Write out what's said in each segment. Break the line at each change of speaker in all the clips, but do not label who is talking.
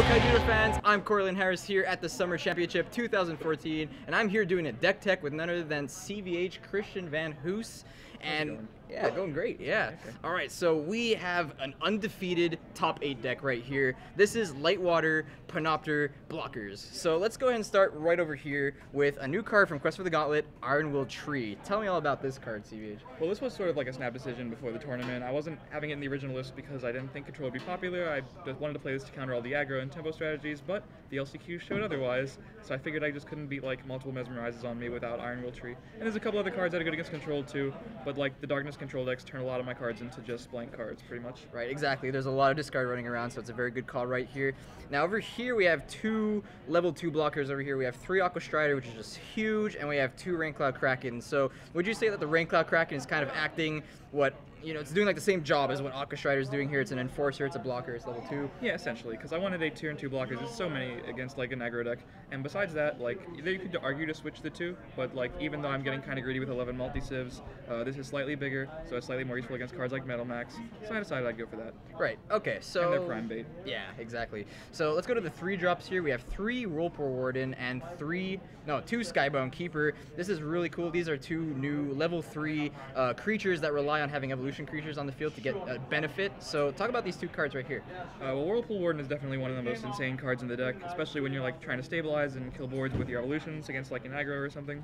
Hello Kaijudo fans, I'm Corlin Harris here at the Summer Championship 2014, and I'm here doing a deck tech with none other than CVH Christian Van Hoose. And yeah, going great, yeah. Okay. All right, so we have an undefeated top 8 deck right here. This is Lightwater Panopter Blockers. So let's go ahead and start right over here with a new card from Quest for the Gauntlet, Iron Will Tree. Tell me all about this card, CVH.
Well, this was sort of like a snap decision before the tournament. I wasn't having it in the original list because I didn't think Control would be popular. I just wanted to play this to counter all the aggro and tempo strategies, but the LCQ showed otherwise, so I figured I just couldn't beat like multiple mesmerizes on me without Iron Will Tree. And there's a couple other cards that are good against Control too, but like the Darkness Control decks turn a lot of my cards into just blank cards, pretty much.
Right, exactly. There's a lot of discard running around, so it's a very good call right here. Now over here we have 2 level 2 blockers over here. We have 3 Aqua Strider, which is just huge, and we have 2 Raincloud Kraken. So would you say that the Raincloud Kraken is kind of acting what, you know, it's doing like the same job as what Aqua Strider is doing here? It's an enforcer, it's a blocker, it's level 2.
Yeah, essentially, because I wanted a tier and 2 blockers. There's so many against like an aggro deck, and besides that, like you could argue to switch the 2, but like even though I'm getting kind of greedy with 11 multi-civs, this is slightly bigger, so it's slightly more useful against cards like Metal Max. So I decided I'd go for that.
Right. Okay. So.
And they're prime bait.
Yeah, exactly. So let's go to the 3 drops here. We have 3 Whirlpool Warden and 2 Skybone Keeper. This is really cool. These are 2 new level 3 creatures that rely on having evolution creatures on the field to get a benefit. So talk about these 2 cards right here.
Well, Whirlpool Warden is definitely one of the most insane cards in the deck, especially when you're like trying to stabilize and kill boards with your evolutions against like an aggro or something,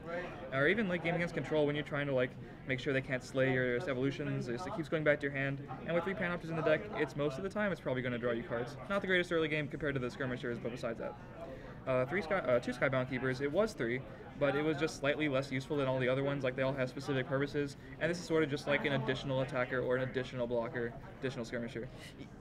or even like game against Control when you're trying to like make sure they can't slay your evolutions. It keeps going back to your hand, and with 3 Panopters in the deck, it's most of the time it's probably going to draw you cards. Not the greatest early game compared to the skirmishers, but besides that. 2 Skybound Keepers, it was 3, but it was just slightly less useful than all the other ones. Like, they all have specific purposes, and this is sort of just like an additional attacker or an additional blocker, additional skirmisher.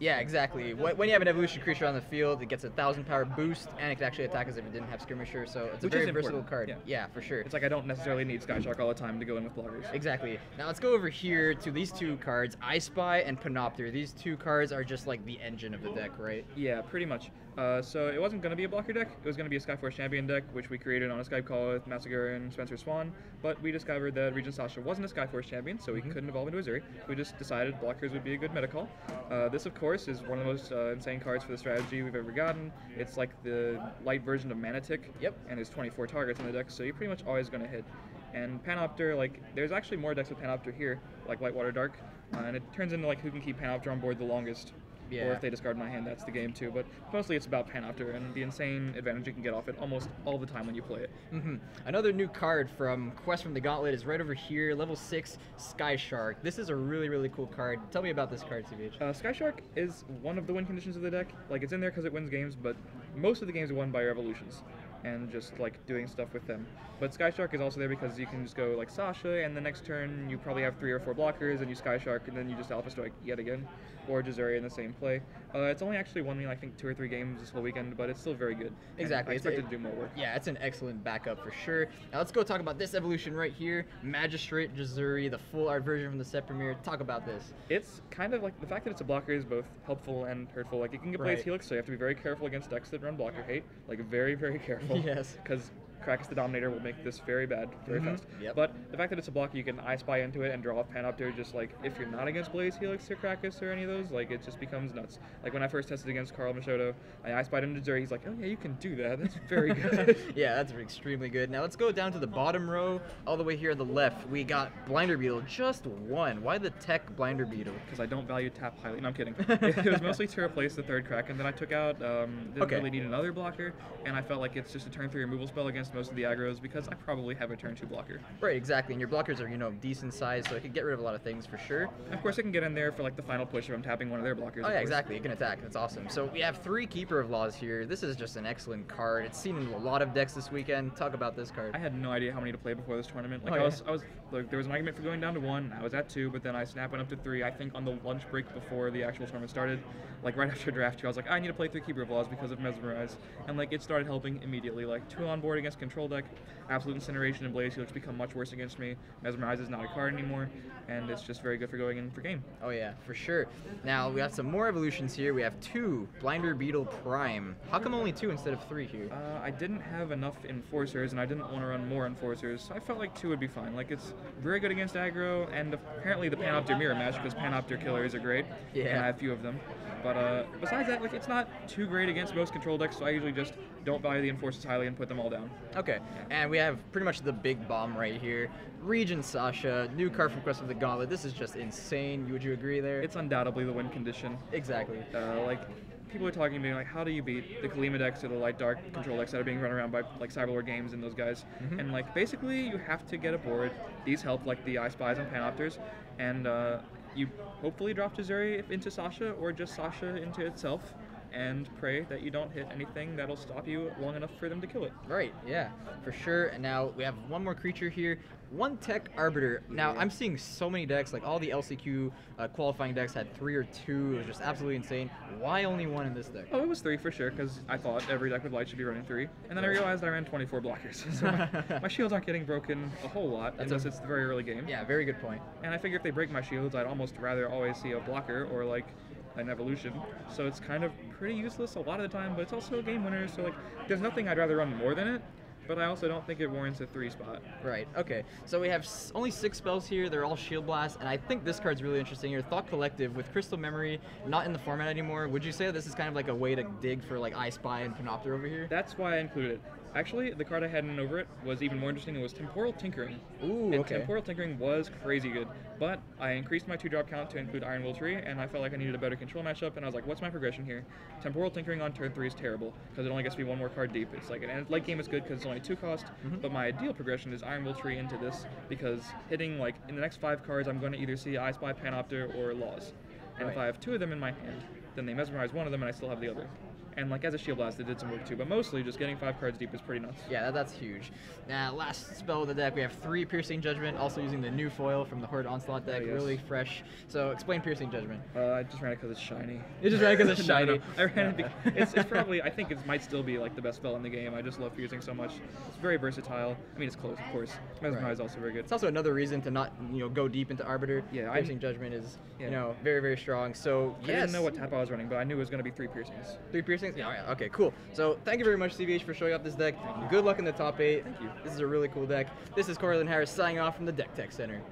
Yeah, exactly. When you have an evolution creature on the field, it gets a 1,000 power boost, and it can actually attack as if it didn't have skirmisher, so it's a very versatile card. Yeah, for sure.
It's like I don't necessarily need Skyshark all the time to go in with blockers.
Exactly. Now let's go over here to these 2 cards, I Spy and Panopter. These 2 cards are just like the engine of the deck, right?
Yeah, pretty much. So it wasn't going to be a blocker deck, it was going to be a Skyforce Champion deck, which we created on a Skype call with Massacre and Spencer Swan, but we discovered that Regent Sasha wasn't a Skyforce Champion, so we couldn't evolve into Azuri. We just decided blockers would be a good meta call. This, of course, is one of the most insane cards for the strategy we've ever gotten. It's like the light version of Manatic, and there's 24 targets in the deck, so you're pretty much always going to hit. And Panopter, like, there's actually more decks with Panopter here, like Lightwater Dark, and it turns into like who can keep Panopter on board the longest. Yeah. Or if they discard my hand, that's the game too. But mostly it's about Panopter and the insane advantage you can get off it almost all the time when you play it.
Another new card from Quest from the Gauntlet is right over here, level 6 Sky Shark. This is a really, really cool card. Tell me about this card, CVH.
Sky Shark is one of the win conditions of the deck. Like, it's in there because it wins games, but most of the games are won by your evolutions and just like doing stuff with them. But Sky Shark is also there because you can just go like Sasha, and the next turn you probably have 3 or 4 blockers, and you Sky Shark, and then you just Alpha Strike yet again, or Jazuri in the same play. It's only actually won me, I think, 2 or 3 games this whole weekend, but it's still very good.
Exactly.
I expect it to do more work.
Yeah, it's an excellent backup for sure. Now let's go talk about this evolution right here, Magistrate Jazuri, the full art version from the set premiere. Talk about this.
It's kind of like, the fact that it's a blocker is both helpful and hurtful. Like, you can get Blaze Helix, so you have to be very careful against decks that run blocker hate. Like, very, very careful.
Yes.
Because Krakus the Dominator will make this very bad, very fast. But the fact that it's a blocker, you can I Spy into it and draw off Panopter. Just like, if you're not against Blaze Helix or Krakus or any of those, like, it just becomes nuts. Like, when I first tested against Carl Machodo, I Spied into Jazuri. He's like, oh yeah, you can do that. That's very good.
Yeah, that's extremely good. Now let's go down to the bottom row, all the way here on the left. We got Blinder Beetle, just 1. Why the tech Blinder Beetle?
Because I don't value tap highly. No, I'm kidding. It was mostly to replace the 3rd Kraken that I took out. Didn't really need another blocker, and I felt like it's just a turn 3 removal spell against most of the aggros, because I probably have a turn 2 blocker.
Right, exactly, and your blockers are, you know, decent size, so it can get rid of a lot of things for sure.
Of course, it can get in there for like the final push if I'm tapping one of their blockers.
Oh yeah, exactly, it can attack, that's awesome. So we have 3 Keeper of Laws here. This is just an excellent card. It's seen in a lot of decks this weekend. Talk about this card.
I had no idea how many to play before this tournament. Like, like, there was an argument for going down to 1, I was at 2, but then I went up to 3, I think on the lunch break before the actual tournament started. Like, right after draft 2, I was like, I need to play 3 Keeper of Laws because of Mesmerize. And like, it started helping immediately. Like, 2 on board against next control deck. Absolute Incineration and Blaze Heal just become much worse against me. Mesmerize is not a card anymore, and it's just very good for going in for game.
Oh yeah, for sure. Now we got some more evolutions here. We have 2 Blinder Beetle Prime. How come only 2 instead of 3 here?
I didn't have enough Enforcers, and I didn't want to run more Enforcers, so I felt like 2 would be fine. Like, it's very good against aggro, and apparently the Panopter mirror match, because Panopter killers are great,
Yeah.
and I have a few of them. But besides that, like, it's not too great against most control decks, so I usually just don't value the Enforcers highly and put them all down.
Okay, and we have pretty much the big bomb right here. Regent Sasha, new card from Quest of the Gauntlet. This is just insane. Would you agree there?
It's undoubtedly the win condition.
Exactly.
Like, people are talking to me like, how do you beat the Kalima decks or the Light Dark control decks that are being run around by like Cyberlord Games and those guys? And like, basically, you have to get a board. These help, like the I Spies and Panopters, and you hopefully drop Tazuri into Sasha or just Sasha into itself, and pray that you don't hit anything that'll stop you long enough for them to kill it.
Right, yeah, for sure. And now we have one more creature here, 1 Tech Arbiter. Now, I'm seeing so many decks, like all the LCQ qualifying decks had 3 or 2. It was just absolutely insane. Why only 1 in this deck?
Oh, it was 3 for sure, because I thought every deck with Light should be running 3. And then I realized I ran 24 blockers. So my shields aren't getting broken a whole lot, unless it's the very early game.
Yeah, very good point.
And I figure if they break my shields, I'd almost rather always see a blocker or like an evolution. So it's kind of pretty useless a lot of the time, but it's also a game winner. So like, there's nothing I'd rather run more than it. But I also don't think it warrants a 3 spot.
Right, okay. So we have only 6 spells here. They're all Shield Blast, and I think this card's really interesting here. Thought Collective with Crystal Memory not in the format anymore. Would you say this is kind of like a way to dig for like I Spy and Panopter over here?
That's why I included it. Actually, the card I had in over it was even more interesting. It was Temporal Tinkering.
Ooh,
and
okay.
Temporal Tinkering was crazy good, but I increased my 2-drop count to include Iron Will Tree, and I felt like I needed a better control matchup, and I was like, what's my progression here? Temporal Tinkering on turn 3 is terrible, because it only gets me 1 more card deep. It's like, and late game is good because it's only 2 cost, but my ideal progression is Iron Will Tree into this, because hitting, like, in the next 5 cards, I'm going to either see I Spy, Panopter, or Laws. And if I have 2 of them in my hand, then they mesmerize 1 of them, and I still have the other. And like as a Shield Blast, it did some work too, but mostly just getting 5 cards deep is pretty nuts.
Yeah, that's huge. Now, last spell of the deck, we have 3 Piercing Judgment, also using the new foil from the Horde Onslaught deck,
yes.
Really fresh. So explain Piercing Judgment.
I just ran it because it's shiny.
You just ran it because it's shiny.
No. I ran it because it's probably, I think it might still be like the best spell in the game. I just love Piercing so much. It's very versatile. I mean, it's close, of course. Mesmerize is also very good.
It's also another reason to not, go deep into Arbiter.
Yeah,
Piercing Judgment is, very, very strong. So,
I didn't know what tap I was running, but I knew it was going to be 3 piercings.
3 piercings? Yeah, okay, cool. So thank you very much, CVH, for showing off this deck. Good luck in the top 8.
Thank you.
This is a really cool deck. This is Corlin Harris signing off from the Deck Tech Center.